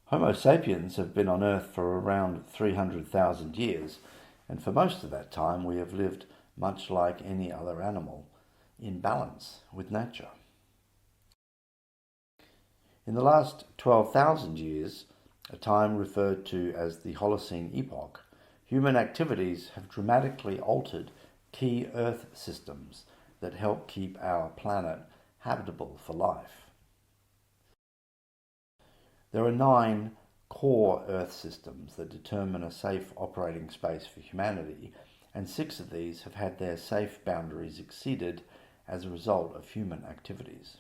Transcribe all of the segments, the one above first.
Homo sapiens have been on Earth for around 300,000 years, and for most of that time we have lived much like any other animal, in balance with nature. In the last 12,000 years, a time referred to as the Holocene epoch, human activities have dramatically altered key Earth systems that help keep our planet habitable for life. There are 9 core Earth systems that determine a safe operating space for humanity, and 6 of these have had their safe boundaries exceeded as a result of human activities.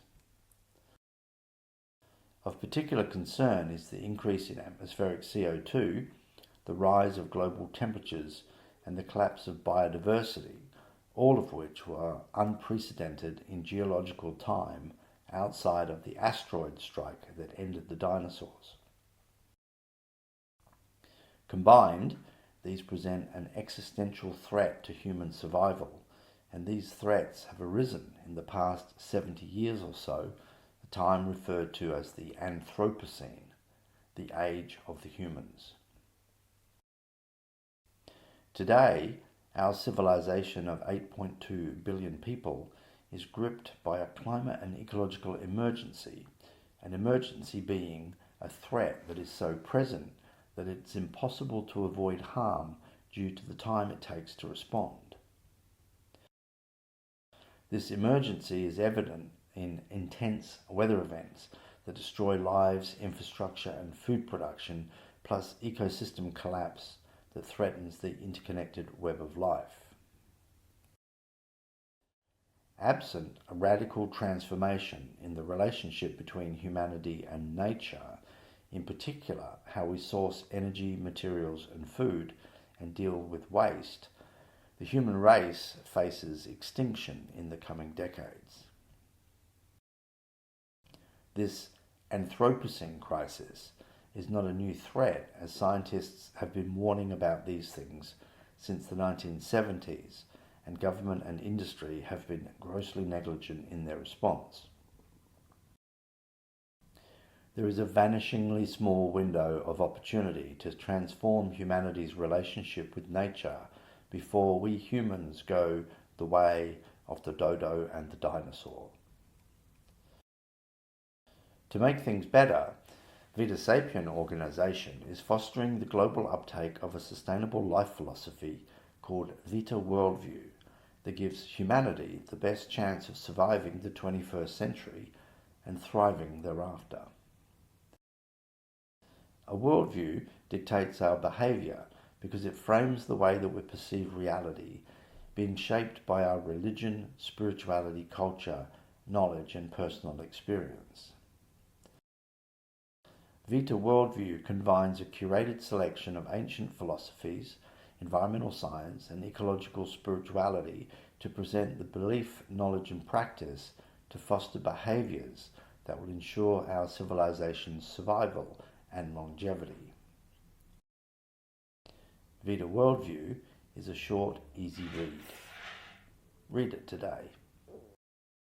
Of particular concern is the increase in atmospheric CO2, the rise of global temperatures, and the collapse of biodiversity, all of which were unprecedented in geological time outside of the asteroid strike that ended the dinosaurs. Combined, these present an existential threat to human survival, and these threats have arisen in the past 70 years or so, a time referred to as the Anthropocene, the age of the humans. Today, our civilization of 8.2 billion people is gripped by a climate and ecological emergency, an emergency being a threat that is so present that it's impossible to avoid harm due to the time it takes to respond. This emergency is evident in intense weather events that destroy lives, infrastructure and food production, plus ecosystem collapse that threatens the interconnected web of life. Absent a radical transformation in the relationship between humanity and nature, in particular how we source energy, materials and food and deal with waste, the human race faces extinction in the coming decades. This Anthropocene crisis is not a new threat, as scientists have been warning about these things since the 1970s, and government and industry have been grossly negligent in their response. There is a vanishingly small window of opportunity to transform humanity's relationship with nature before we humans go the way of the dodo and the dinosaur. To make things better, Vita Sapien organization is fostering the global uptake of a sustainable life philosophy called Vita Worldview that gives humanity the best chance of surviving the 21st century and thriving thereafter. A worldview dictates our behaviour because it frames the way that we perceive reality, being shaped by our religion, spirituality, culture, knowledge and personal experience. Vita Worldview combines a curated selection of ancient philosophies, environmental science and ecological spirituality to present the belief, knowledge and practice to foster behaviours that will ensure our civilization's survival and longevity. Vita Worldview is a short, easy read. Read it today.